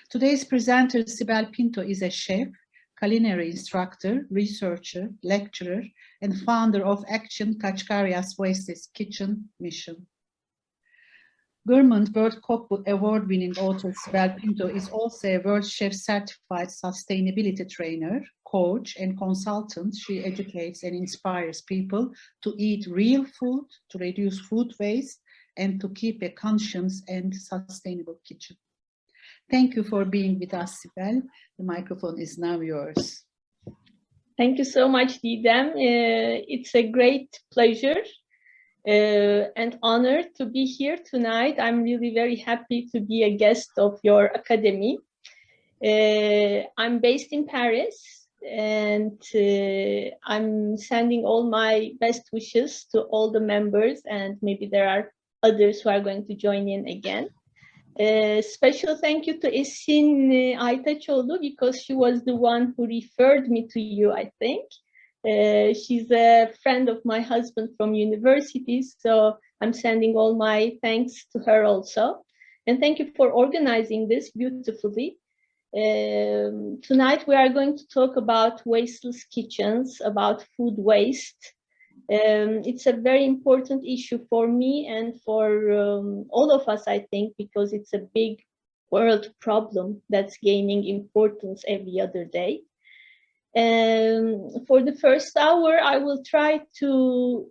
Today's presenter, Sibel Pinto, is a chef, culinary instructor, researcher, lecturer, and founder of Action Kashkarikas Wasteless Kitchen mission. Gourmand World Cook Award-winning author Sibel Pinto is also a World Chef Certified Sustainability Trainer, coach, and consultant. She educates and inspires people to eat real food, to reduce food waste, and to keep a conscious and sustainable kitchen. Thank you for being with us, Sibel. The microphone is now yours. Thank you so much, Didem. It's a great pleasure and honor to be here tonight. I'm really very happy to be a guest of your academy. I'm based in Paris, and I'm sending all my best wishes to all the members, and maybe there are others who are going to join in again. Special thank you to Esin Aytaçoğlu, because she was the one who referred me to you, I think. She's a friend of my husband from university, so I'm sending all my thanks to her also. And thank you for organizing this beautifully. Tonight we are going to talk about wasteless kitchens, about food waste. It's a very important issue for me and for all of us, I think, because it's a big world problem that's gaining importance every other day. For the first hour, I will try to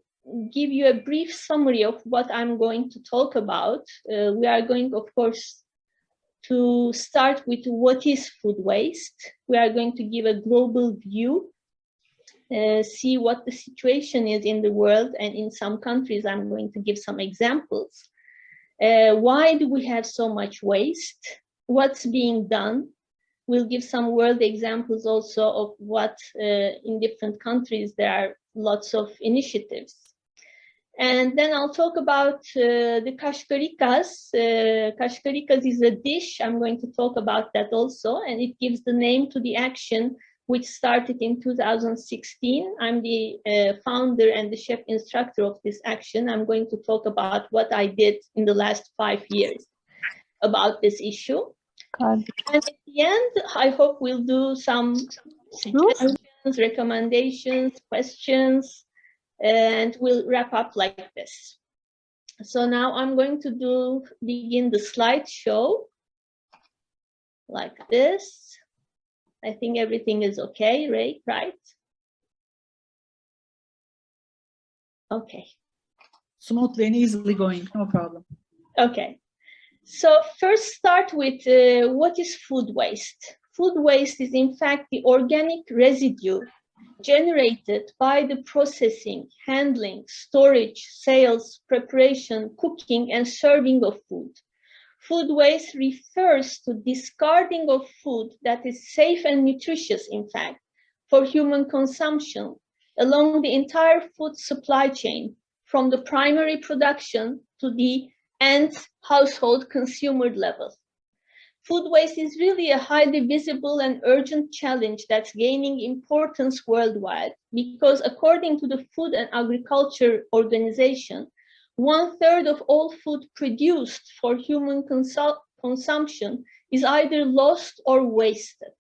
give you a brief summary of what I'm going to talk about. We are going, of course, to start with what is food waste. We are going to give a global view, see what the situation is in the world, and in some countries I'm going to give some examples. Why do we have so much waste? What's being done? We'll give some world examples also of what in different countries there are lots of initiatives. And then I'll talk about the Kashkarikas. Kashkarikas is a dish. I'm going to talk about that also, and it gives the name to the action which started in 2016. I'm the founder and the chef instructor of this action. I'm going to talk about what I did in the last 5 years about this issue. And at the end, I hope we'll do some suggestions, recommendations, questions, and we'll wrap up like this. So now I'm going to begin the slideshow like this. I think everything is okay, Ray, right? Okay. Smoothly and easily going, no problem. Okay. So first start with what is food waste? Food waste is in fact the organic residue generated by the processing, handling, storage, sales, preparation, cooking, and serving of food. Food waste refers to discarding of food that is safe and nutritious, in fact, for human consumption along the entire food supply chain, from the primary production to the end household consumer level. Food waste is really a highly visible and urgent challenge that's gaining importance worldwide, because according to the Food and Agriculture Organization, 1/3 of all food produced for human consumption is either lost or wasted.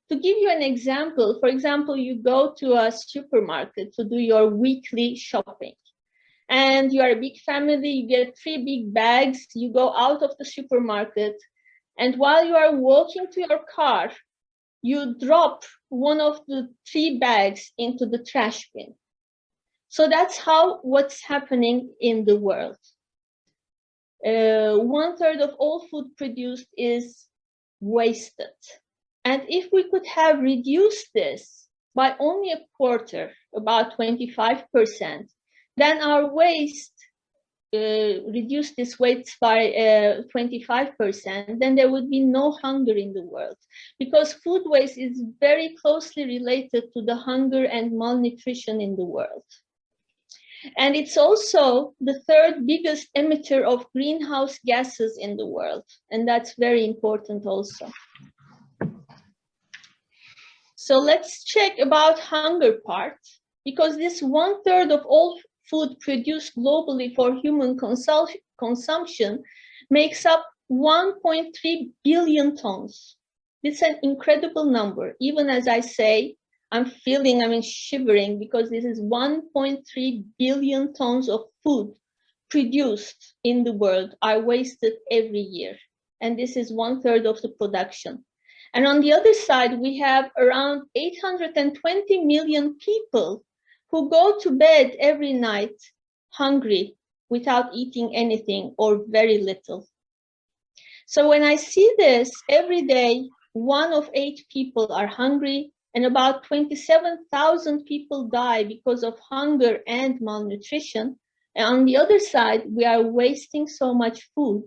To give you an example, for example, you go to a supermarket to do your weekly shopping, and you are a big family, you get 3 big bags, you go out of the supermarket, and while you are walking to your car, you drop one of the 3 bags into the trash bin. So that's what's happening in the world. 1/3 of all food produced is wasted. And if we could have reduced this by only a quarter, about 25%, then our waste, reduce this waste by 25%, then there would be no hunger in the world, because food waste is very closely related to the hunger and malnutrition in the world. And it's also the 3rd biggest emitter of greenhouse gases in the world, and that's very important also. So let's check about hunger part, because this 1/3 of all food produced globally for human consumption makes up 1.3 billion tons. It's an incredible number. Even as I say, I'm shivering, because this is 1.3 billion tons of food produced in the world are wasted every year. And this is 1/3 of the production. And on the other side, we have around 820 million people who go to bed every night hungry without eating anything or very little. So when I see this, every day, 1 of 8 people are hungry, and about 27,000 people die because of hunger and malnutrition. And on the other side, we are wasting so much food.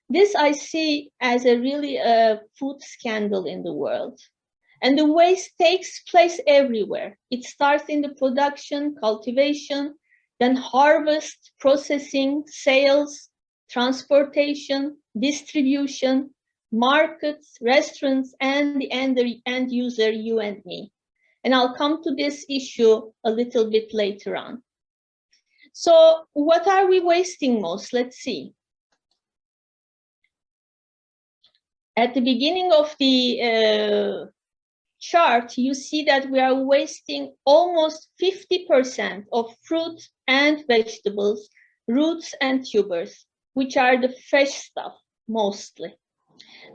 This I see as a really food scandal in the world. And the waste takes place everywhere. It starts in the production, cultivation, then harvest, processing, sales, transportation, distribution, markets, restaurants, and the end user, you and me. And I'll come to this issue a little bit later on. So what are we wasting most? Let's see. At the beginning of the chart, you see that we are wasting almost 50% of fruit and vegetables, roots and tubers, which are the fresh stuff mostly.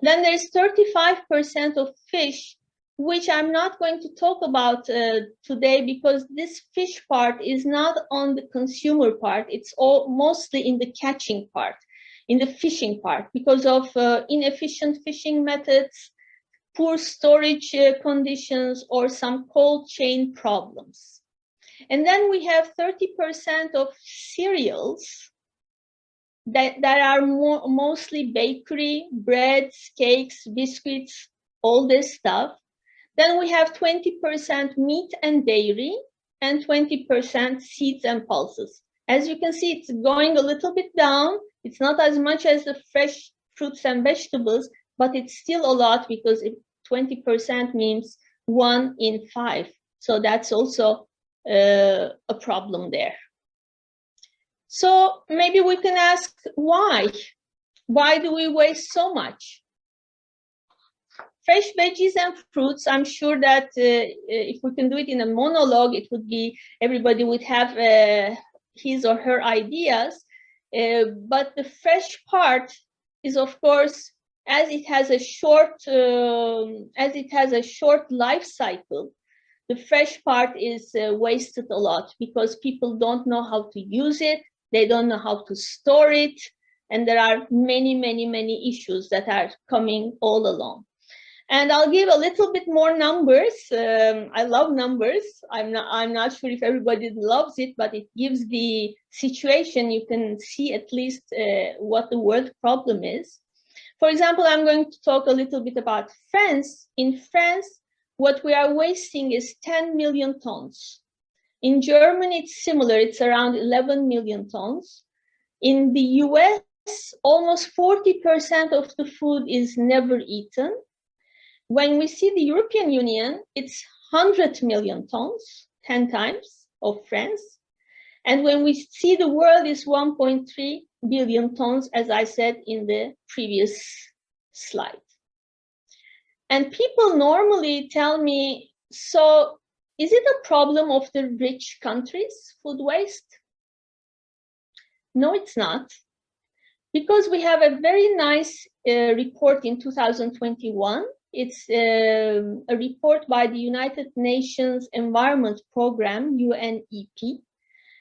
Then there's 35% of fish, which I'm not going to talk about today, because this fish part is not on the consumer part. It's all mostly in the catching part, in the fishing part, because of inefficient fishing methods, poor storage conditions, or some cold chain problems. And then we have 30% of cereals that are mostly bakery, breads, cakes, biscuits, all this stuff. Then we have 20% meat and dairy, and 20% seeds and pulses. As you can see, it's going a little bit down. It's not as much as the fresh fruits and vegetables, but it's still a lot, because 20% means 1 in 5. So that's also a problem there. So maybe we can ask why? Why do we waste so much? Fresh veggies and fruits, I'm sure that if we can do it in a monologue, it would be, everybody would have his or her ideas. But the fresh part is, of course, as it has a short life cycle, the fresh part is wasted a lot, because people don't know how to use it. They don't know how to store it. And there are many issues that are coming all along. And I'll give a little bit more numbers. I love numbers. I'm not sure if everybody loves it, but it gives the situation. You can see at least what the world problem is. For example, I'm going to talk a little bit about France. In France, what we are wasting is 10 million tons. In Germany, it's similar. It's around 11 million tons. In the US, almost 40% of the food is never eaten. When we see the European Union, it's 100 million tons, 10 times of France. And when we see the world is 1.3 billion tons, as I said in the previous slide. And people normally tell me, so is it a problem of the rich countries, food waste? No, it's not. Because we have a very nice report in 2021. It's a report by the United Nations Environment Program, UNEP.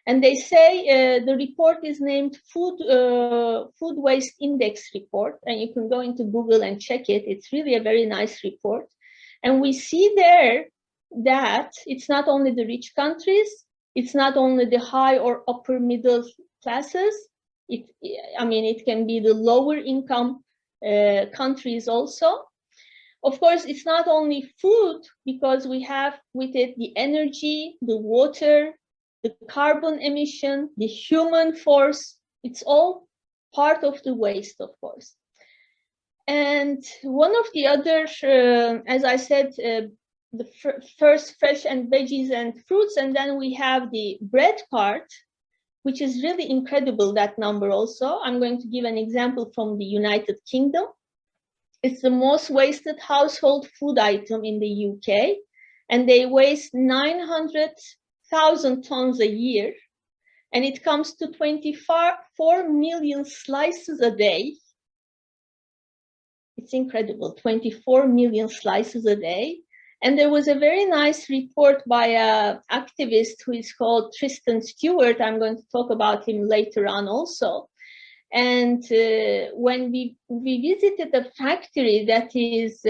And they say the report is named Food Waste Index Report. And you can go into Google and check it. It's really a very nice report. And we see there that it's not only the rich countries, it's not only the high or upper middle classes. It can be the lower income countries also. Of course, it's not only food, because we have with it the energy, the water, the carbon emission, the human force. It's all part of the waste, of course. And one of the other, as I said, the first fresh and veggies and fruits, and then we have the bread part. which is really incredible, that number also. I'm going to give an example from the United Kingdom. It's the most wasted household food item in the UK, and they waste 900,000 tons a year, and it comes to 24 million slices a day. It's incredible, 24 million slices a day. And there was a very nice report by an activist who is called Tristan Stewart. I'm going to talk about him later on also. And when we visited a factory that is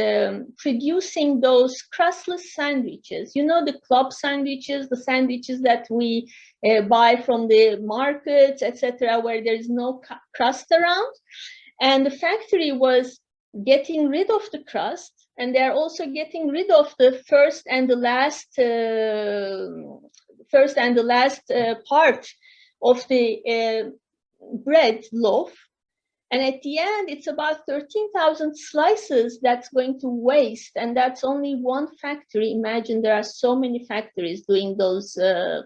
producing those crustless sandwiches, you know, the club sandwiches, the sandwiches that we buy from the markets, etc., where there's no crust around. And the factory was getting rid of the crust, and they're also getting rid of the first and the last part of the bread loaf. And at the end, it's about 13,000 slices that's going to waste, and that's only one factory. Imagine there are so many factories doing those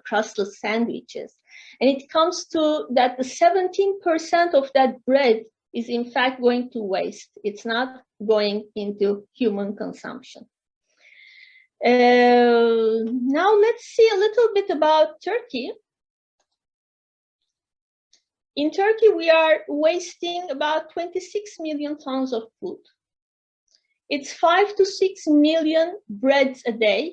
crustless sandwiches. And it comes to that the 17% of that bread is in fact going to waste. It's not going into human consumption. Now let's see a little bit about Turkey. In Turkey, we are wasting about 26 million tons of food. It's 5 to 6 million breads a day,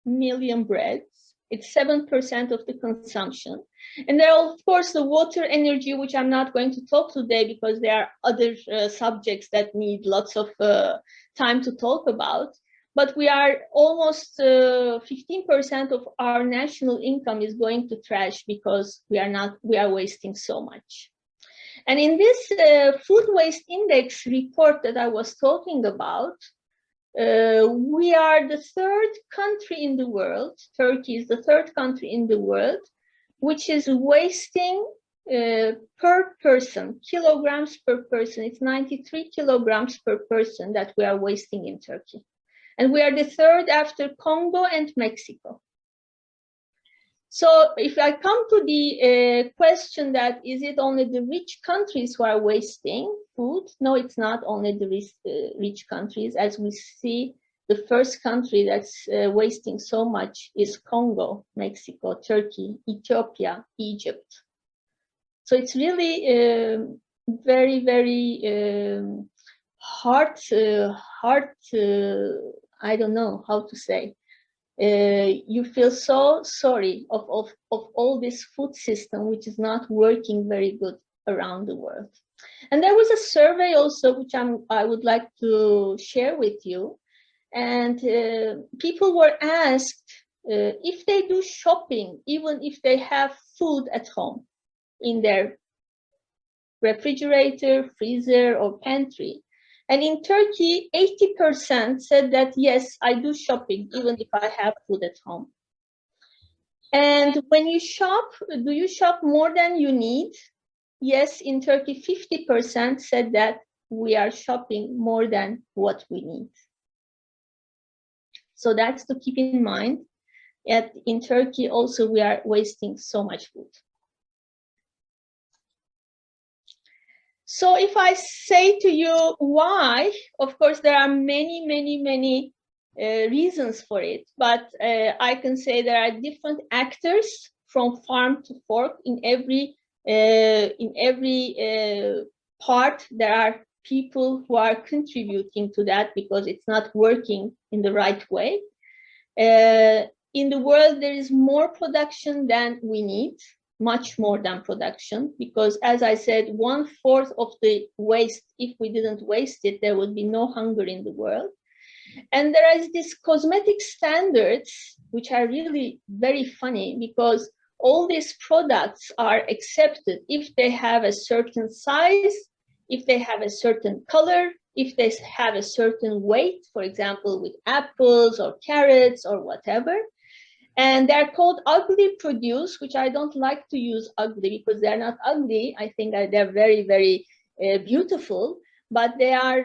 million breads. It's 7% of the consumption. And there are, of course, the water, energy, which I'm not going to talk today because there are other subjects that need lots of time to talk about. But we are almost 15% of our national income is going to trash because we are wasting so much. And in this food waste index report that I was talking about, we are the third country in the world. Turkey is the third country in the world, which is wasting per person, kilograms per person. It's 93 kilograms per person that we are wasting in Turkey. And we are the third after Congo and Mexico. So if I come to the question that is it only the rich countries who are wasting food? No, it's not only the rich countries. As we see, the first country that's wasting so much is Congo, Mexico, Turkey, Ethiopia, Egypt. So it's really very, very hard, I don't know how to say. You feel so sorry of all this food system, which is not working very good around the world. And there was a survey also, which I would like to share with you. And people were asked if they do shopping, even if they have food at home in their refrigerator, freezer, or pantry. And in Turkey, 80% said that, yes, I do shopping, even if I have food at home. And when you shop, do you shop more than you need? Yes, in Turkey, 50% said that we are shopping more than what we need. So that's to keep in mind. Yet in Turkey also, we are wasting so much food. So if I say to you why, of course, there are many, many, many reasons for it, but I can say there are different actors from farm to fork. In every part, there are people who are contributing to that because it's not working in the right way. In the world, there is more production than we need. Much more than production, because as I said, 1/4 of the waste, if we didn't waste it, there would be no hunger in the world. And there is these cosmetic standards, which are really very funny, because all these products are accepted if they have a certain size, if they have a certain color, if they have a certain weight, for example, with apples or carrots or whatever. And they're called ugly produce, which I don't like to use ugly because they're not ugly. I think that they're very, very beautiful, but they are,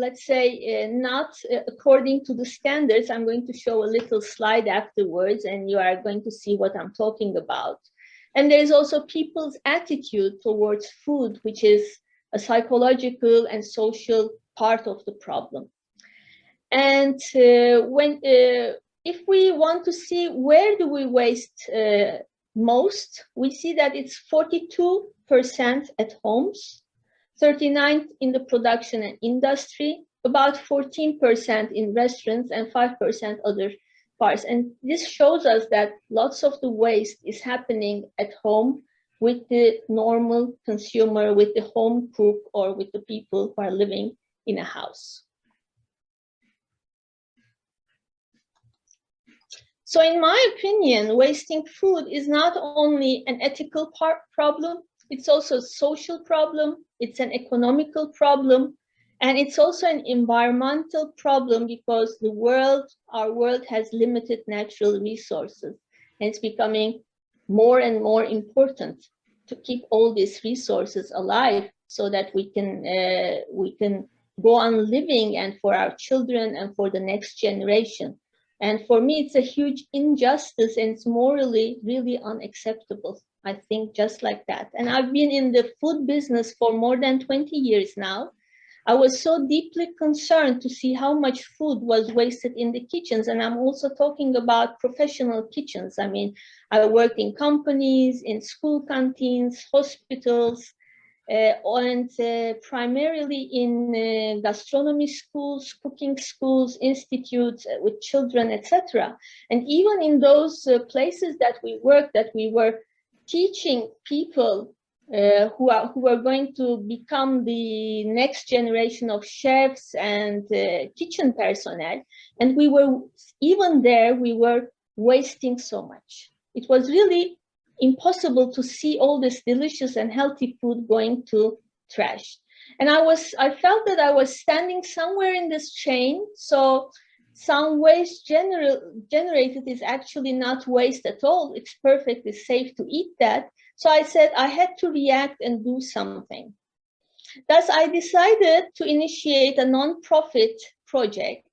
let's say, not according to the standards. I'm going to show a little slide afterwards, and you are going to see what I'm talking about. And there's also people's attitude towards food, which is a psychological and social part of the problem. And if we want to see where do we waste most, we see that it's 42% at homes, 39% in the production and industry, about 14% in restaurants, and 5% other parts. And this shows us that lots of the waste is happening at home with the normal consumer, with the home cook, or with the people who are living in a house. So in my opinion, wasting food is not only an ethical problem, it's also a social problem, it's an economical problem, and it's also an environmental problem, because our world has limited natural resources, and it's becoming more and more important to keep all these resources alive so that we can go on living, and for our children and for the next generation. And for me, it's a huge injustice, and it's morally really unacceptable, I think, just like that. And I've been in the food business for more than 20 years now. I was so deeply concerned to see how much food was wasted in the kitchens. And I'm also talking about professional kitchens. I mean, I worked in companies, in school canteens, hospitals, and primarily in gastronomy schools, cooking schools, institutes with children, etc. And even in those places that we worked, that we were teaching people who are going to become the next generation of chefs and kitchen personnel. And we were, even there, we were wasting so much. It was really impossible to see all this delicious and healthy food going to trash. And I felt that I was standing somewhere in this chain. So some waste generated is actually not waste at all. It's perfectly safe to eat that. So I said I had to react and do something. Thus, I decided to initiate a non-profit project.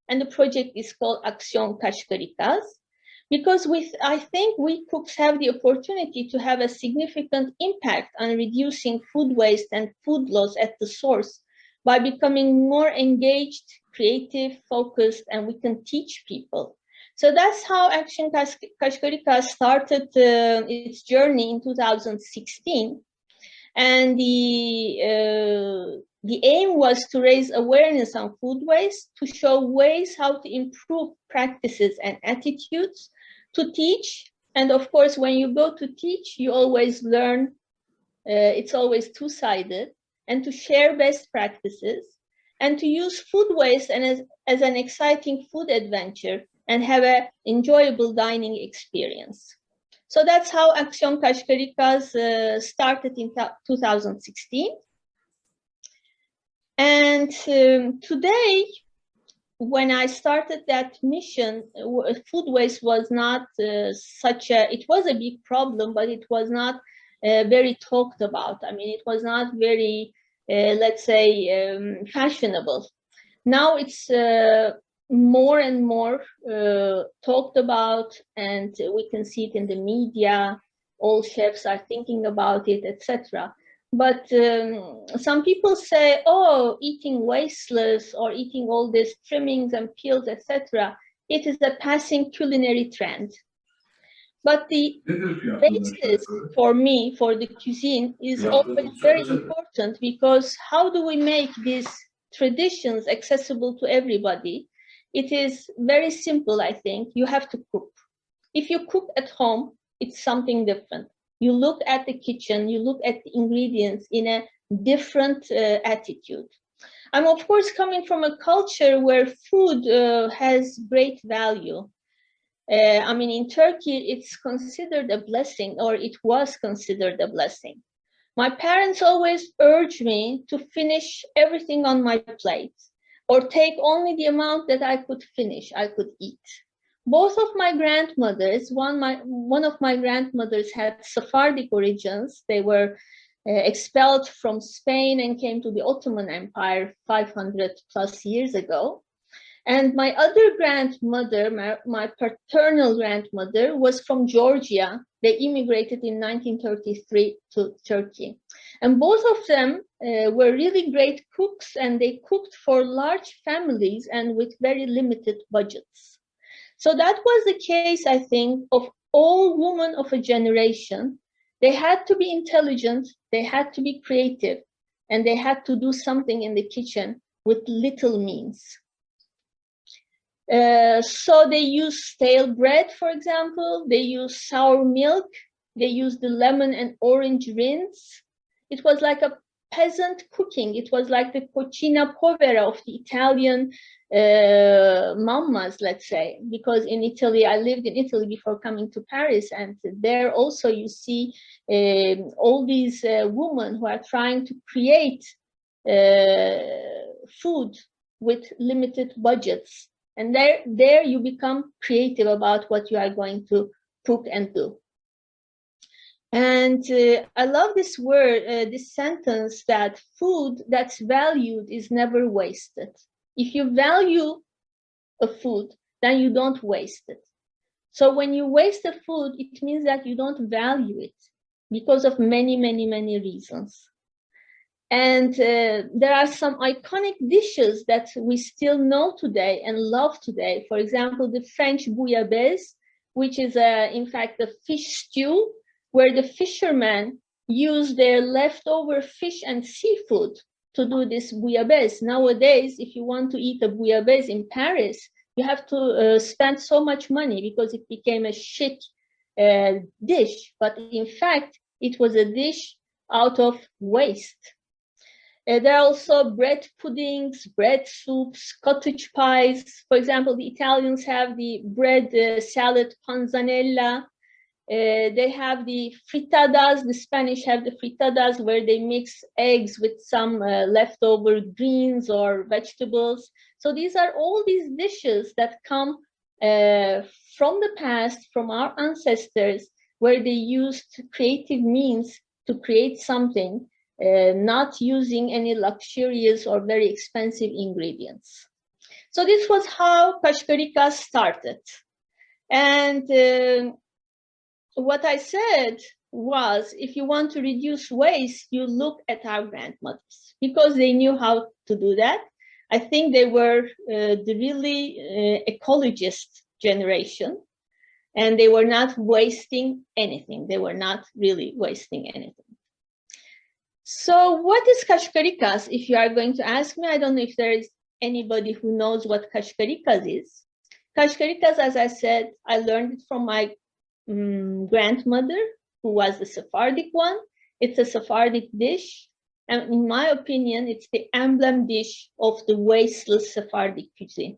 And the project is called Kashkarikas. Because I think we cooks have the opportunity to have a significant impact on reducing food waste and food loss at the source by becoming more engaged, creative, focused, and we can teach people. So that's how Action Kashkarikas started its journey in 2016. And the aim was to raise awareness on food waste, to show ways how to improve practices and attitudes, to teach. And of course, when you go to teach, you always learn, it's always two-sided, and to share best practices, and to use food waste and as an exciting food adventure and have an enjoyable dining experience. So that's how Action Kashkarikas started in 2016. And today, when I started that mission, food waste was not it was a big problem, but it was not very talked about. I mean, it was not very, let's say, fashionable. Now it's more and more talked about, and we can see it in the media. All chefs are thinking about it, etc. But some people say, oh, eating wasteless or eating all these trimmings and peels, etc., it is a passing culinary trend. But the basis for me, for the cuisine, is always very important, because how do we make these traditions accessible to everybody? It is very simple, I think. You have to cook. If you cook at home, it's something different. You look at the kitchen, you look at the ingredients in a different attitude. I'm of course coming from a culture where food has great value. I mean, in Turkey, it's considered a blessing, or it was considered a blessing. My parents always urged me to finish everything on my plate, or take only the amount that I could finish, I could eat. Both of my grandmothers, one of my grandmothers had Sephardic origins. They were expelled from Spain and came to the Ottoman Empire 500 plus years ago. And my other grandmother, my paternal grandmother, was from Georgia. They immigrated in 1933 to Turkey. And both of them were really great cooks, and they cooked for large families and with very limited budgets. So that was the case, I think, of all women of a generation. They had to be intelligent, they had to be creative, and they had to do something in the kitchen with little means. So they use stale bread, for example. They use sour milk. They use the lemon and orange rinse. It was like a peasant cooking. It was like the cucina povera of the Italian mammas, let's say, because in Italy, I lived in Italy before coming to Paris, and there also you see all these women who are trying to create food with limited budgets. And there you become creative about what you are going to cook and do. And I love this word, this sentence, that food that's valued is never wasted. If you value a food, then you don't waste it. So when you waste a food, it means that you don't value it because of many, many, many reasons. And there are some iconic dishes that we still know today and love today. For example, the French bouillabaisse, which is in fact a fish stew, where the fishermen use their leftover fish and seafood to do this bouillabaisse. Nowadays, if you want to eat a bouillabaisse in Paris, you have to spend so much money because it became a chic dish. But in fact, it was a dish out of waste. There are also bread puddings, bread soups, cottage pies. For example, the Italians have the bread salad panzanella. They have the frittadas. The Spanish have the frittadas, where they mix eggs with some leftover greens or vegetables. So these are all these dishes that come from the past, from our ancestors, where they used creative means to create something, not using any luxurious or very expensive ingredients. So this was how Kashkarikas started. And what I said was, if you want to reduce waste, you look at our grandmothers, because they knew how to do that. I think they were the really ecologist generation, and they were not wasting anything. They were not really wasting anything. So what is Kashkarikas? If you are going to ask me, I don't know if there is anybody who knows what Kashkarikas is. Kashkarikas, as I said, I learned it from my grandmother, who was the Sephardic one. It's a Sephardic dish. And in my opinion, it's the emblem dish of the wasteless Sephardic cuisine,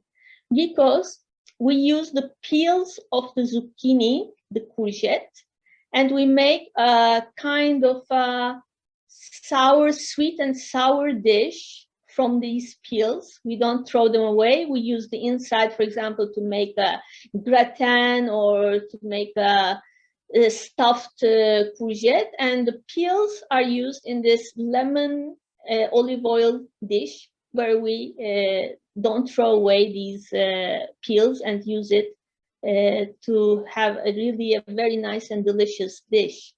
because we use the peels of the zucchini, the courgette, and we make a kind of sour, sweet and sour dish from these peels. We don't throw them away. We use the inside, for example, to make a gratin or to make a stuffed courgette, and the peels are used in this lemon olive oil dish, where we don't throw away these peels and use it to have a very nice and delicious dish.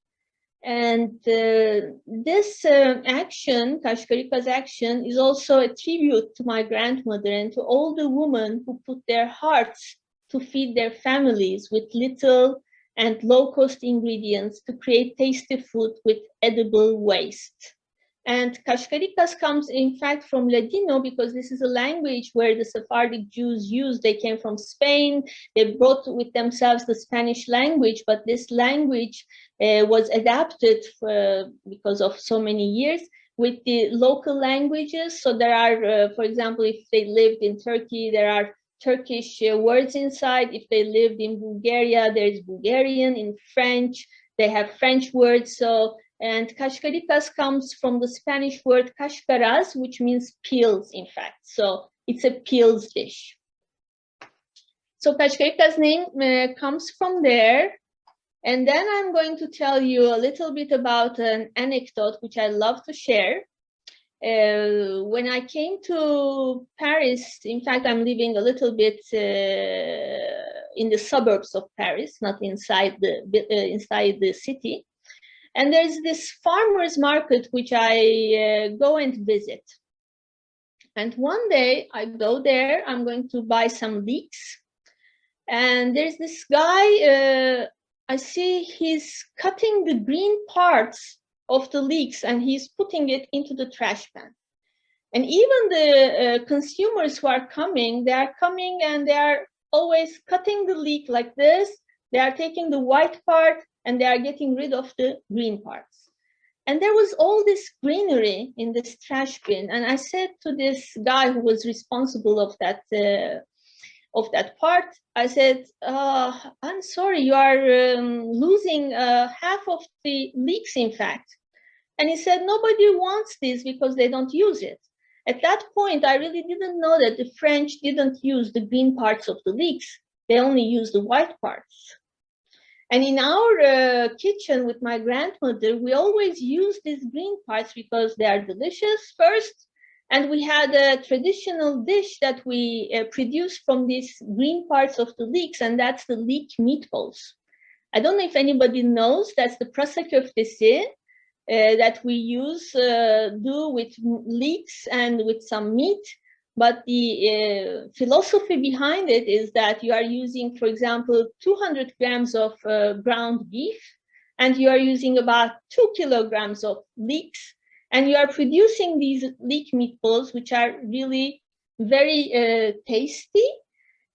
And this action, Kashkarikas action, is also a tribute to my grandmother and to all the women who put their hearts to feed their families with little and low-cost ingredients to create tasty food with edible waste. And Kashkarikas comes, in fact, from Ladino, because this is a language where the Sephardic Jews used. They came from Spain. They brought with themselves the Spanish language, but this language was adapted because of so many years with the local languages. So there are, for example, if they lived in Turkey, there are Turkish words inside. If they lived in Bulgaria, there's Bulgarian. In French, they have French words. So, and Kashkarikas comes from the Spanish word kashkaras, which means peels, in fact. So it's a peels dish. So Kashkarikas name comes from there. And then I'm going to tell you a little bit about an anecdote which I love to share. When I came to Paris, in fact, I'm living a little bit in the suburbs of Paris, not inside the city. And there's this farmers market which I go and visit. And one day I go there, I'm going to buy some leeks. And there's this guy, I see he's cutting the green parts of the leeks and he's putting it into the trash can. And even the consumers who are coming, they are coming and they are always cutting the leek like this. They are taking the white part and they are getting rid of the green parts. And there was all this greenery in this trash bin. And I said to this guy who was responsible of that part, I said, I'm sorry, you are losing half of the leeks, in fact. And he said, nobody wants this because they don't use it. At that point, I really didn't know that the French didn't use the green parts of the leeks. They only use the white parts. And in our kitchen with my grandmother, we always use these green parts because they are delicious first. And we had a traditional dish that we produce from these green parts of the leeks, and that's the leek meatballs. I don't know if anybody knows, that's the prasa köftesi that we do with leeks and with some meat. But the philosophy behind it is that you are using, for example, 200 grams of ground beef, and you are using about 2 kilograms of leeks, and you are producing these leek meatballs, which are really very tasty,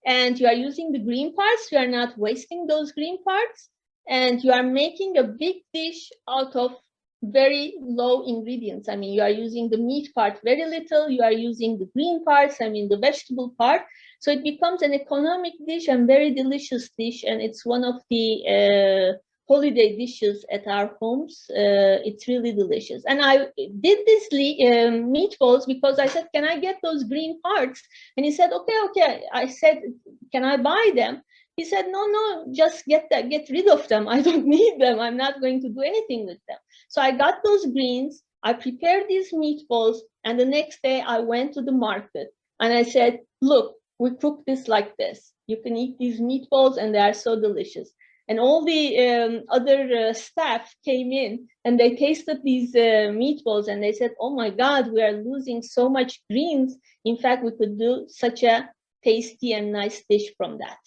and you are using the green parts. You are not wasting those green parts, and you are making a big dish out of very low ingredients. I mean, you are using the meat part very little, you are using the green parts, I mean, the vegetable part. So it becomes an economic dish and very delicious dish. And it's one of the holiday dishes at our homes. It's really delicious. And I did this meatballs because I said, can I get those green parts? And he said, okay. I said, can I buy them? He said, no, just get rid of them. I don't need them. I'm not going to do anything with them. So I got those greens, I prepared these meatballs, and the next day I went to the market and I said, look, we cook this like this. You can eat these meatballs and they are so delicious. And all the other staff came in and they tasted these meatballs and they said, oh my God, we are losing so much greens. In fact, we could do such a tasty and nice dish from that.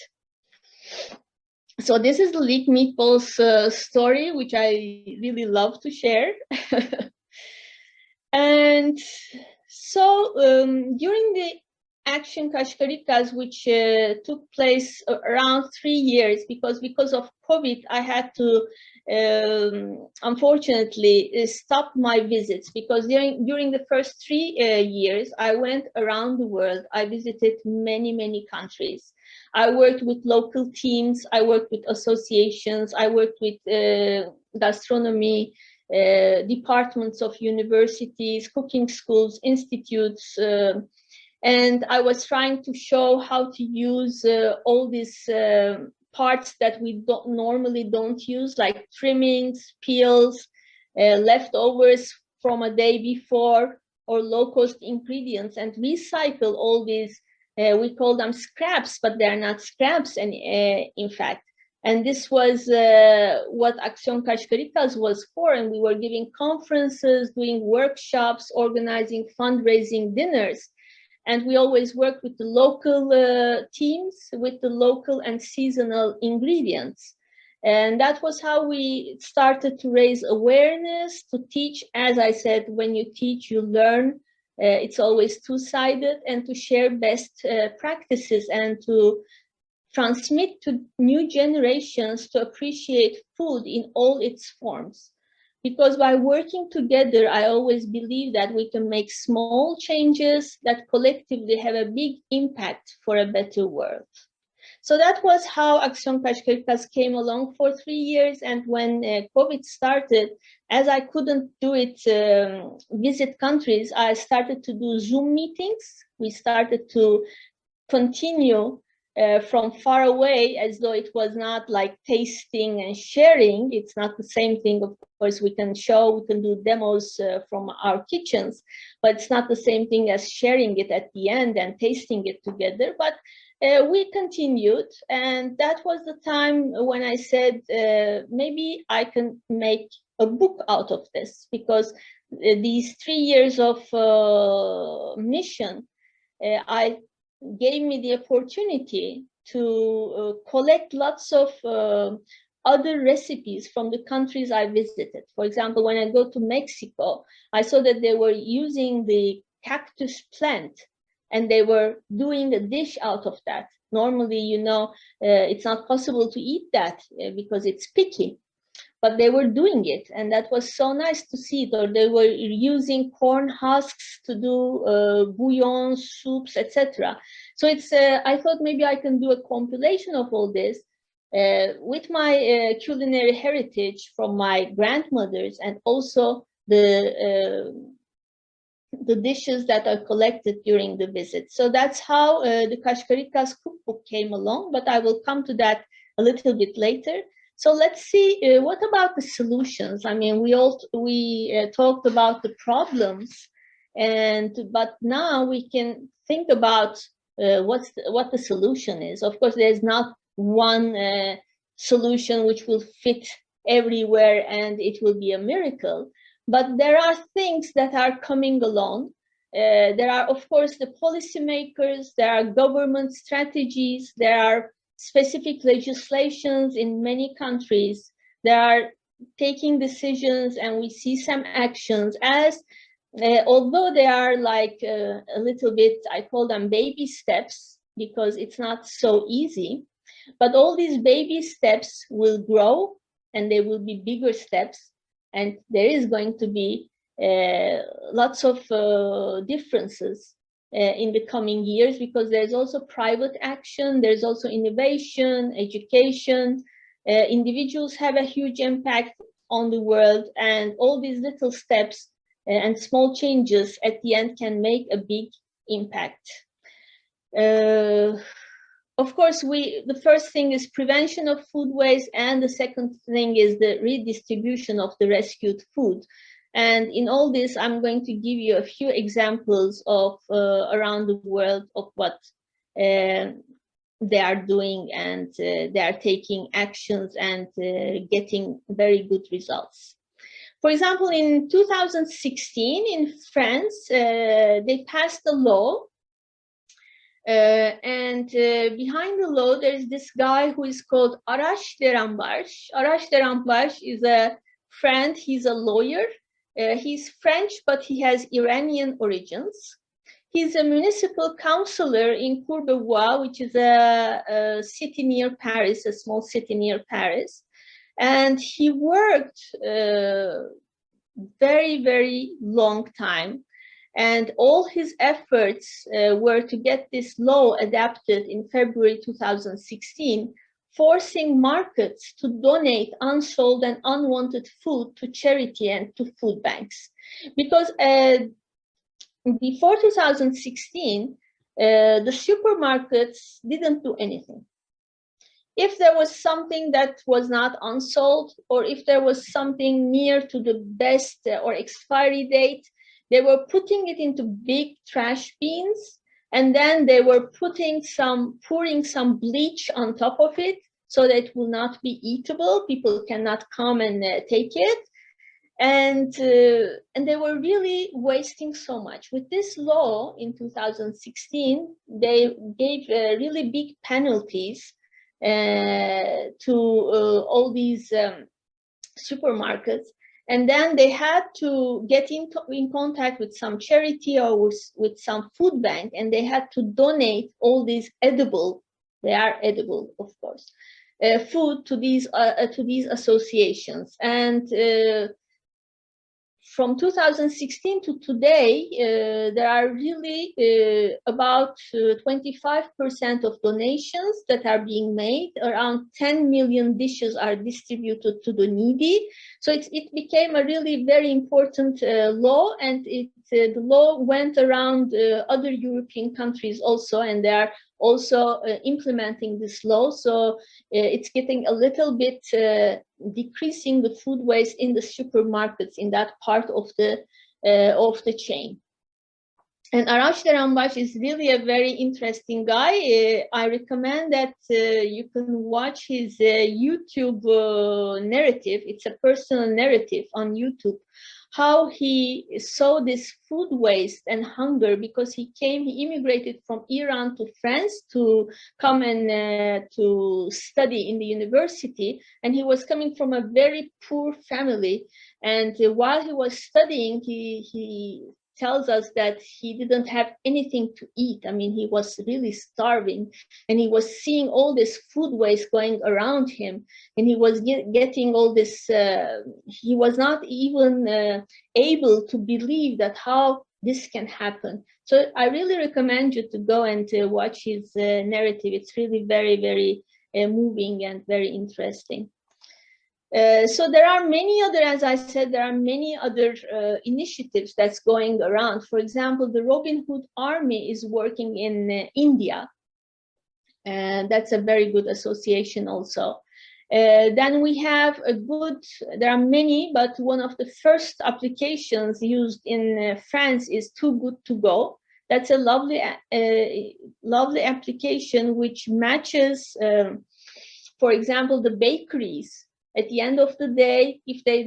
So this is the leek meatballs story, which I really love to share. And so during the Action Kashkarikas, which took place around 3 years, because of COVID, I had to unfortunately stop my visits, because during the first 3 years, I went around the world. I visited many countries. I worked with local teams, I worked with associations, I worked with gastronomy, departments of universities, cooking schools, institutes, and I was trying to show how to use all these parts that we normally don't use, like trimmings, peels, leftovers from a day before, or low-cost ingredients, and recycle all these. We call them scraps, but they are not scraps, and in fact. And this was what Action Kashkarikas was for, and we were giving conferences, doing workshops, organizing fundraising dinners. And we always worked with the local teams, with the local and seasonal ingredients. And that was how we started to raise awareness, to teach. As I said, when you teach, you learn. It's always two-sided, and to share best practices and to transmit to new generations to appreciate food in all its forms. Because by working together, I always believe that we can make small changes that collectively have a big impact for a better world. So that was how Action Kashkarikas came along for 3 years. And when COVID started, as I couldn't do it, visit countries, I started to do Zoom meetings. We started to continue from far away, as though it was not like tasting and sharing. It's not the same thing. Of course, we can do demos from our kitchens, but it's not the same thing as sharing it at the end and tasting it together. But we continued, and that was the time when I said, maybe I can make a book out of this, because these 3 years of mission, I gave me the opportunity to collect lots of other recipes from the countries I visited. For example, when I go to Mexico, I saw that they were using the cactus plant and they were doing a dish out of that. Normally, you know, it's not possible to eat that because it's picky, but they were doing it, and that was so nice to see it. Or they were using corn husks to do bouillon, soups, etc. So it's, I thought maybe I can do a compilation of all this with my culinary heritage from my grandmothers, and also the dishes that are collected during the visit. So that's how the Kashkarikas cookbook came along, but I will come to that a little bit later. So let's see, what about the solutions? I mean, we talked about the problems, but now we can think about what the solution is. Of course, there's not one solution which will fit everywhere and it will be a miracle, but there are things that are coming along. There are, of course, the policymakers, there are government strategies, there are specific legislations in many countries. They are taking decisions, and we see some actions as, although they are like a little bit, I call them baby steps, because it's not so easy, but all these baby steps will grow and they will be bigger steps, and there is going to be lots of differences in the coming years, because there's also private action, there's also innovation, education. Individuals have a huge impact on the world, and all these little steps and small changes at the end can make a big impact. Of course, the first thing is prevention of food waste, and the second thing is the redistribution of the rescued food. And in all this, I'm going to give you a few examples of around the world of what they are doing, and they are taking actions and getting very good results. For example, in 2016 in France, they passed a law, and behind the law, there's this guy who is called Arash Derambash. Arash Derambash is a friend, he's a lawyer. He's French, but he has Iranian origins. He's a municipal councillor in Courbevoie, which is a city near Paris, a small city near Paris. And he worked very, very long time. And all his efforts were to get this law adapted in February 2016, forcing markets to donate unsold and unwanted food to charity and to food banks. Because before 2016, the supermarkets didn't do anything. If there was something that was not unsold, or if there was something near to the best or expiry date, they were putting it into big trash bins, and then they were pouring some bleach on top of it so that it will not be eatable. People cannot come and take it. And they were really wasting so much. With this law in 2016, they gave really big penalties to all these supermarkets. And then they had to get in contact with some charity or with some food bank, and they had to donate all these edible, they are edible, of course, food to these associations. And from 2016 to today, there are really about 25% of donations that are being made. Around 10 million dishes are distributed to the needy. So it became a really very important law, and the law went around other European countries also, and they are also implementing this law. So it's getting a little bit decreasing the food waste in the supermarkets in that part of the chain. And Arash Deranbaş is really a very interesting guy. I recommend that you can watch his YouTube narrative. It's a personal narrative on YouTube, how he saw this food waste and hunger, because he immigrated from Iran to France to come and to study in the university. And he was coming from a very poor family. And while he was studying, he tells us that he didn't have anything to eat. I mean, he was really starving, and he was seeing all this food waste going around him, and he was getting all this, he was not even able to believe that how this can happen. So I really recommend you to go and watch his narrative. It's really very, very moving and very interesting. So there are many other, as I said, there are many other initiatives that's going around. For example, the Robin Hood Army is working in India, and that's a very good association also. Then we have there are many, but one of the first applications used in France is Too Good To Go. That's a lovely application which matches, for example, the bakeries. At the end of the day, if they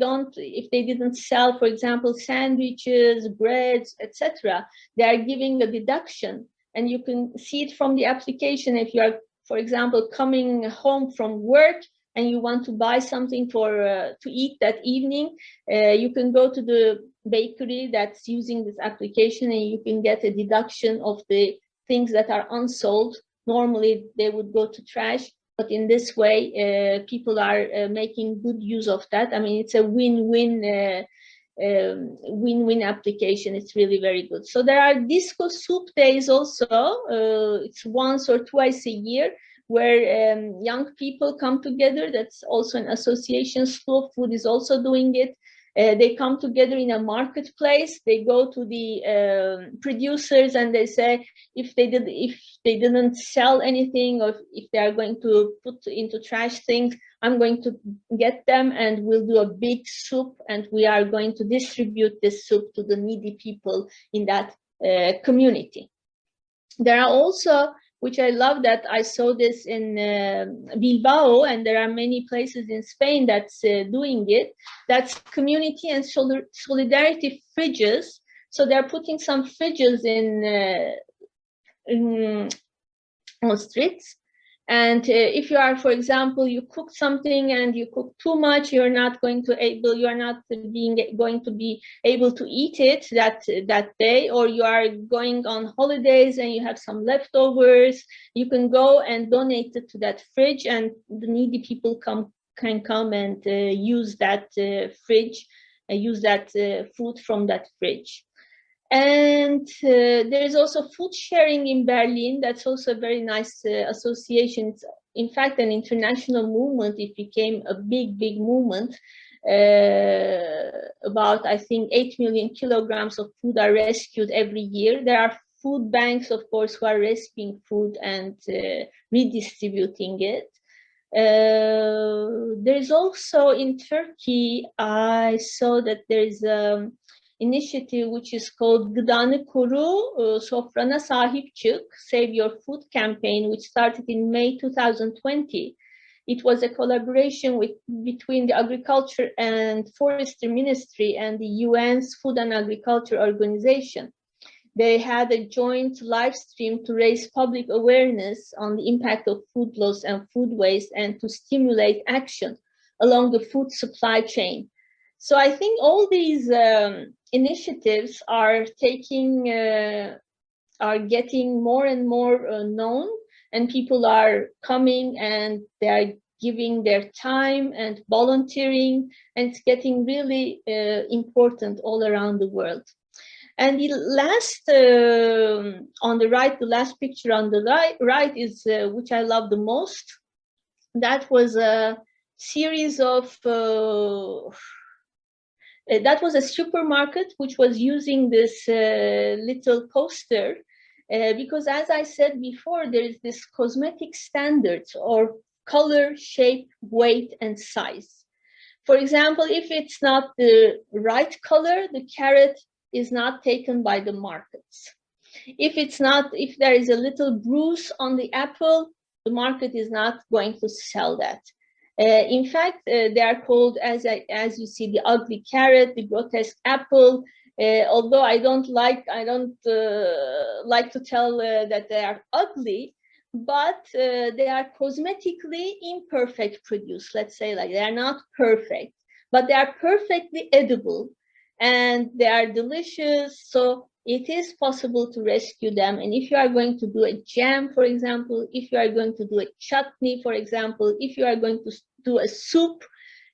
didn't sell, for example, sandwiches, breads, etc., they are giving a deduction. And you can see it from the application. If you are, for example, coming home from work and you want to buy something to eat that evening, you can go to the bakery that's using this application, and you can get a deduction of the things that are unsold. Normally, they would go to trash. But in this way, people are making good use of that. I mean, it's a win-win application. It's really very good. So there are disco soup days also. It's once or twice a year where young people come together. That's also an association. School of Food is also doing it. They come together in a marketplace. They go to the producers and they say if they didn't sell anything, or if they are going to put into trash things, I'm going to get them and we'll do a big soup, and we are going to distribute this soup to the needy people in that community. There are also, which I love, that I saw this in Bilbao, and there are many places in Spain that's doing it. That's community and solidarity fridges. So they're putting some fridges on streets. And if you are, for example, you cook something and you cook too much, you're not going to be able to eat it that day, or you are going on holidays and you have some leftovers, you can go and donate it to that fridge, and the needy people can come and use that fridge, use that food from that fridge. And there is also food sharing in Berlin. That's also a very nice association. It's, in fact, an international movement. It became a big, big movement. About, I think, 8 million kilograms of food are rescued every year. There are food banks, of course, who are rescuing food and redistributing it. There is also in Turkey, I saw that there is initiative which is called Gıdanı Koru, Sofrana Sahip Çık, Save Your Food campaign, which started in May 2020. It was a collaboration between the Agriculture and Forestry Ministry and the UN's Food and Agriculture Organization. They had a joint live stream to raise public awareness on the impact of food loss and food waste, and to stimulate action along the food supply chain. So I think all these initiatives are getting more and more known, and people are coming and they are giving their time and volunteering, and it's getting really important all around the world. And the last on the right, the last picture on the right is which I love the most. That was a series of that was a supermarket which was using this little poster because as I said before, there is this cosmetic standards or color, shape, weight, and size. For example, if it's not the right color, the carrot is not taken by the markets. If there is a little bruise on the apple, the market is not going to sell that. In fact, they are called, as you see, the ugly carrot, the grotesque apple. Although I don't like to tell that they are ugly, but they are cosmetically imperfect produce. Let's say like they are not perfect, but they are perfectly edible, and they are delicious. So it is possible to rescue them. And if you are going to do a jam, for example, if you are going to do a chutney, for example, if you are going to do a soup,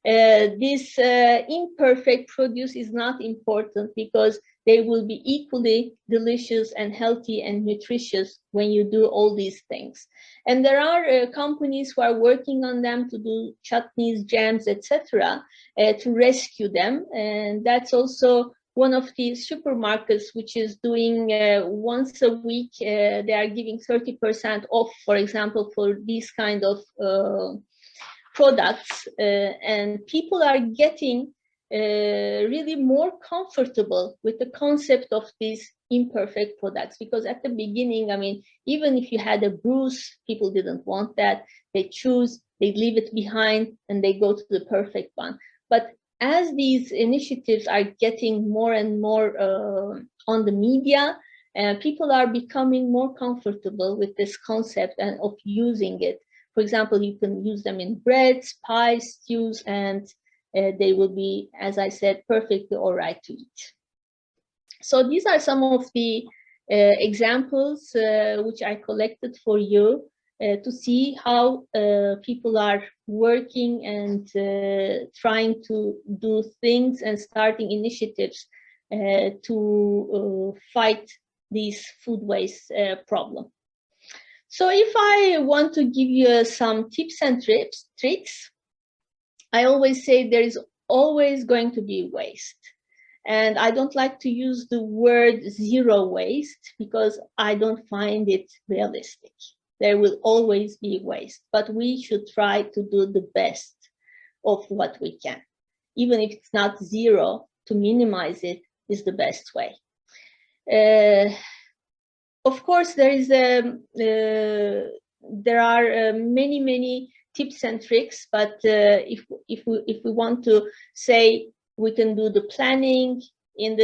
this imperfect produce is not important, because they will be equally delicious and healthy and nutritious when you do all these things. And there are companies who are working on them to do chutneys, jams, etc., to rescue them. And that's also one of the supermarkets which is doing once a week, they are giving 30% off, for example, for these kind of products, and people are getting really more comfortable with the concept of these imperfect products, because at the beginning, I mean, even if you had a bruise, people didn't want that. They leave it behind, and they go to the perfect one. But as these initiatives are getting more and more on the media, people are becoming more comfortable with this concept and of using it. For example, you can use them in breads, pies, stews, and they will be, as I said, perfectly all right to eat. So these are some of the examples which I collected for you to see how people are working and trying to do things and starting initiatives to fight these food waste problem. So if I want to give you some tips and tricks, I always say there is always going to be waste. And I don't like to use the word zero waste, because I don't find it realistic. There will always be waste, but we should try to do the best of what we can. Even if it's not zero, to minimize it is the best way. Of course, there are many tips and tricks, but if we want to say, we can do the planning in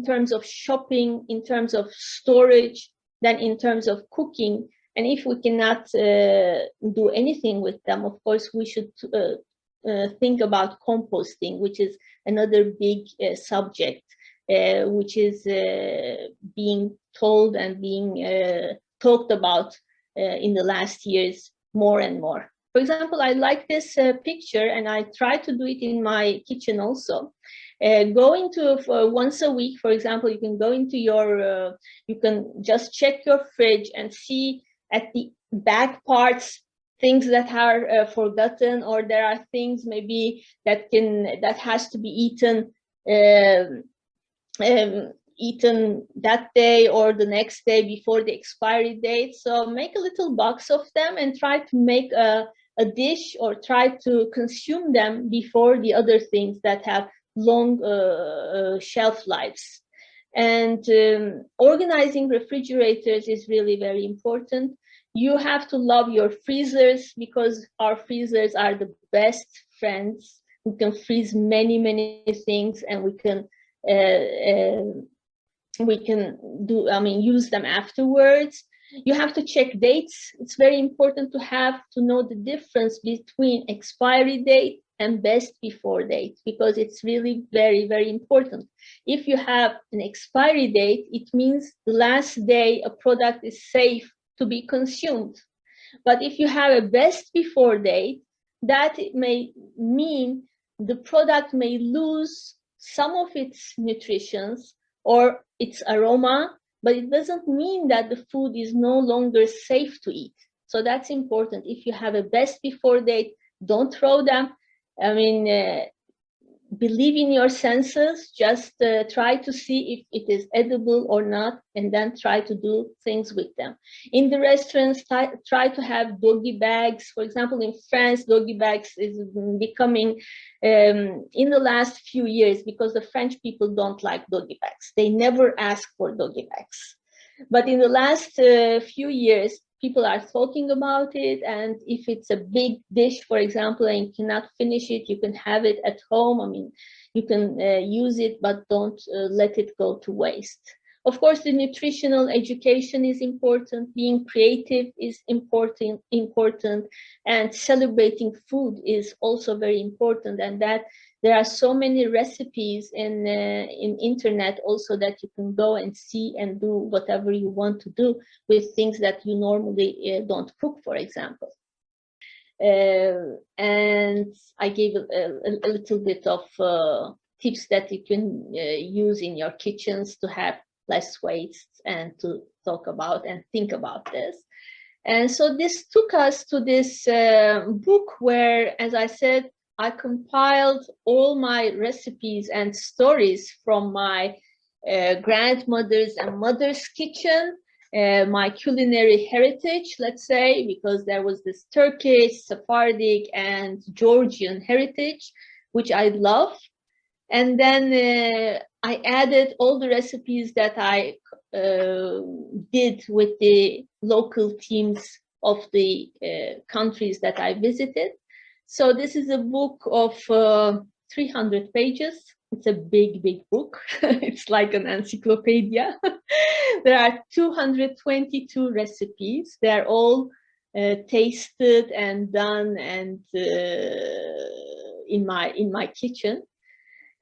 terms of shopping, in terms of storage, then in terms of cooking. And if we cannot do anything with them, of course, we should think about composting, which is another big subject, which is being told and being talked about in the last years more and more. For example, I like this picture, and I try to do it in my kitchen also. For once a week, for example, you can go into your, you can just check your fridge and see at the back parts things that are forgotten, or there are things maybe that has to be eaten eaten that day or the next day before the expiry date. So make a little box of them and try to make a dish, or try to consume them before the other things that have long shelf lives. And organizing refrigerators is really very important. You have to love your freezers, because our freezers are the best friends. We can freeze many things, and we can use them afterwards. You have to check dates. It's very important to know the difference between expiry date and best before date, because it's really very important. If you have an expiry date, it means the last day a product is safe to be consumed. But if you have a best before date, that may mean the product may lose some of its nutrition or its aroma, but it doesn't mean that the food is no longer safe to eat. So that's important. If you have a best before date, don't throw them. I mean, believe in your senses, just try to see if it is edible or not, and then try to do things with them. In the restaurants, try to have doggy bags. For example, in France, doggy bags is becoming, in the last few years, because the French people don't like doggy bags. They never ask for doggy bags. But in the last few years, people are talking about it, and if it's a big dish, for example, and you cannot finish it, you can have it at home. I mean, you can use it, but don't let it go to waste. Of course, the nutritional education is important, being creative is important, and celebrating food is also very important, and that there are so many recipes in internet also that you can go and see and do whatever you want to do with things that you normally don't cook, for example. And I gave a little bit of tips that you can use in your kitchens to have less waste and to talk about and think about this. And so this took us to this book where, as I said, I compiled all my recipes and stories from my grandmother's and mother's kitchen, my culinary heritage, let's say, because there was this Turkish, Sephardic, and Georgian heritage, which I love. And then I added all the recipes that I did with the local teams of the countries that I visited. So this is a book of 300 pages. It's a big, big book. It's like an encyclopedia. There are 222 recipes. They're all tasted and done and in my kitchen.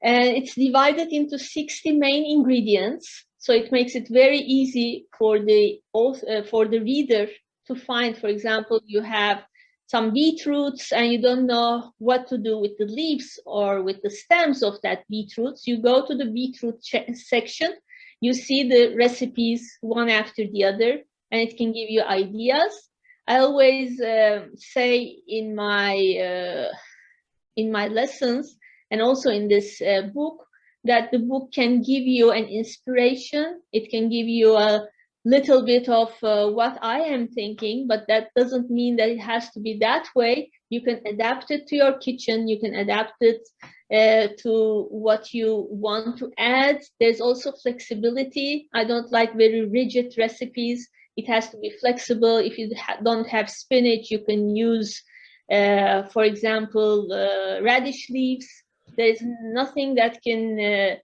And it's divided into 60 main ingredients. So it makes it very easy for the reader to find. For example, you have some beetroots and you don't know what to do with the leaves or with the stems of that beetroots. You go to the beetroot section, you see the recipes one after the other, and it can give you ideas. I always say in my lessons and also in this book that the book can give you an inspiration. It can give you a little bit of what I am thinking, but that doesn't mean that it has to be that way. You can adapt it to your kitchen. You can adapt it to what you want to add. There's also flexibility. I don't like very rigid recipes. It has to be flexible. If you don't have spinach, you can use, for example, radish leaves. There's nothing that can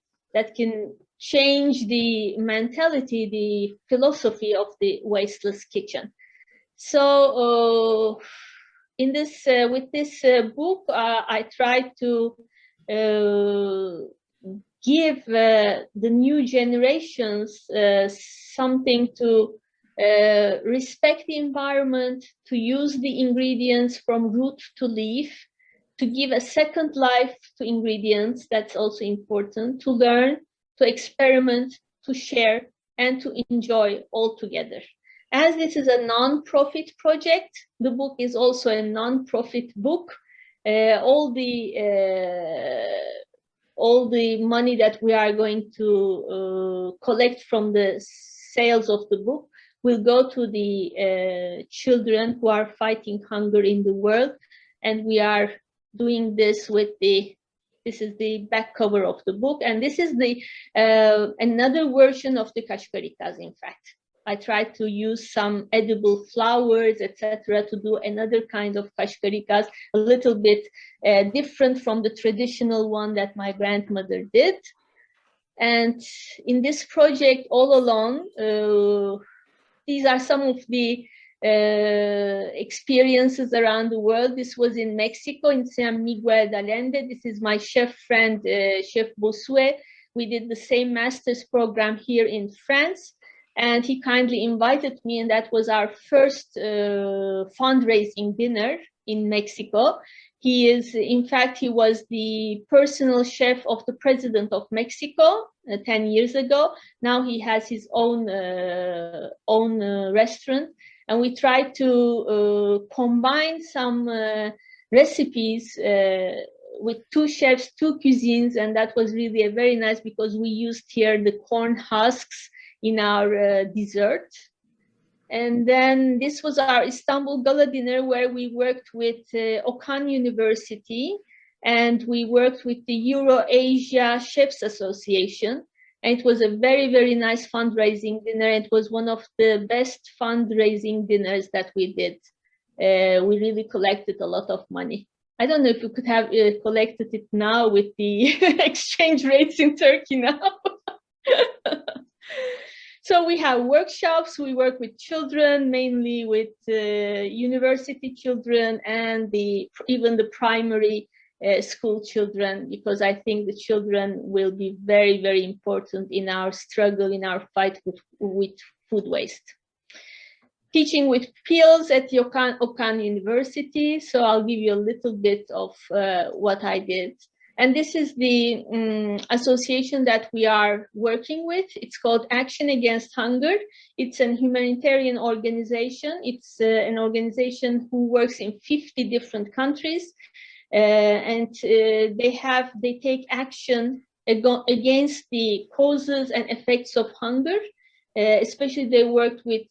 change the mentality, the philosophy of the Wasteless Kitchen. So in this with this book, I tried to give the new generations something to respect the environment, to use the ingredients from root to leaf, to give a second life to ingredients. That's also important. To learn, to experiment, to share, and to enjoy all together. As this is a non-profit project, the book is also a non-profit book. All the money that we are going to collect from the sales of the book will go to the children who are fighting hunger in the world. And we are doing this with this is the back cover of the book, and this is the another version of the Kashkarikas. In fact, I tried to use some edible flowers, etc., to do another kind of Kashkarikas, a little bit different from the traditional one that my grandmother did. And in this project, all along, these are some of the experiences around the world. This was in Mexico, in San Miguel de Allende. This is my chef friend, Chef Bossuet. We did the same master's program here in France, and he kindly invited me, and that was our first fundraising dinner in Mexico. He is, in fact, he was the personal chef of the president of Mexico 10 years ago. Now he has his own restaurant. And we tried to combine some recipes with 2 chefs, 2 cuisines, and that was really a very nice, because we used here the corn husks in our dessert. And then this was our Istanbul Gala dinner, where we worked with Okan University, and we worked with the Euro-Asia Chefs Association. And it was a very, very nice fundraising dinner. It was one of the best fundraising dinners that we did. We really collected a lot of money. I don't know if you could have collected it now with the exchange rates in Turkey now. So we have workshops. We work with children, mainly with university children and even the primary school children, because I think the children will be very, very important in our struggle, in our fight with food waste. Teaching with peers at Okan University. So I'll give you a little bit of what I did. And this is the association that we are working with. It's called Action Against Hunger. It's a humanitarian organization. It's an organization who works in 50 different countries. And they take action against the causes and effects of hunger. Especially they work with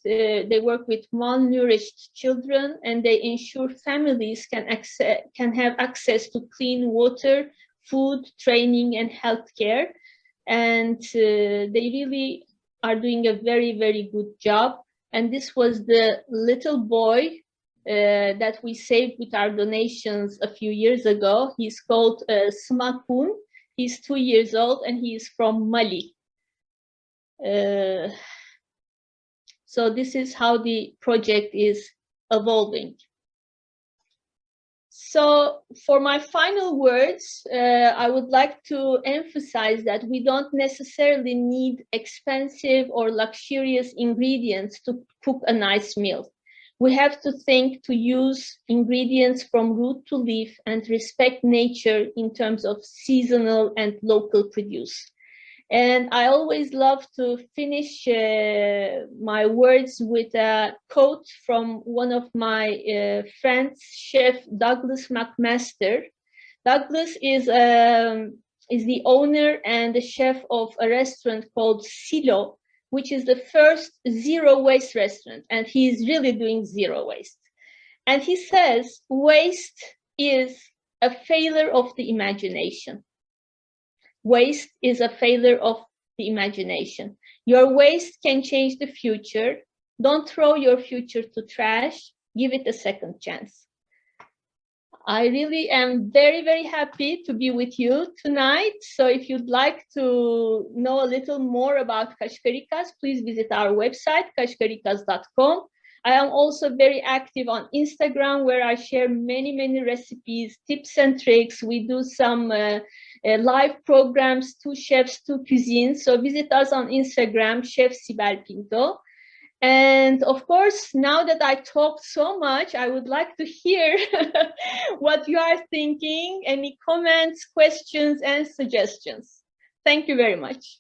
malnourished children, and they ensure families can have access to clean water, food, training, and healthcare. And they really are doing a very, very good job. And this was the little boy that we saved with our donations a few years ago. He's called Smakun. He's 2 years old, and he is from Mali. So this is how the project is evolving. So for my final words, I would like to emphasize that we don't necessarily need expensive or luxurious ingredients to cook a nice meal. We have to think to use ingredients from root to leaf and respect nature in terms of seasonal and local produce. And I always love to finish my words with a quote from one of my friends, Chef Douglas McMaster. Douglas is the owner and the chef of a restaurant called Silo, which is the first zero waste restaurant. And he is really doing zero waste. And he says, waste is a failure of the imagination. Waste is a failure of the imagination. Your waste can change the future. Don't throw your future to trash. Give it a second chance. I really am very, very happy to be with you tonight. So if you'd like to know a little more about Kashkarikas, please visit our website, kashkarikas.com. I am also very active on Instagram, where I share many, many recipes, tips and tricks. We do some live programs, 2 chefs, 2 cuisines. So visit us on Instagram, Chef Sibel Pinto. And of course, now that I talked so much, I would like to hear what you are thinking, any comments, questions, and suggestions. Thank you very much.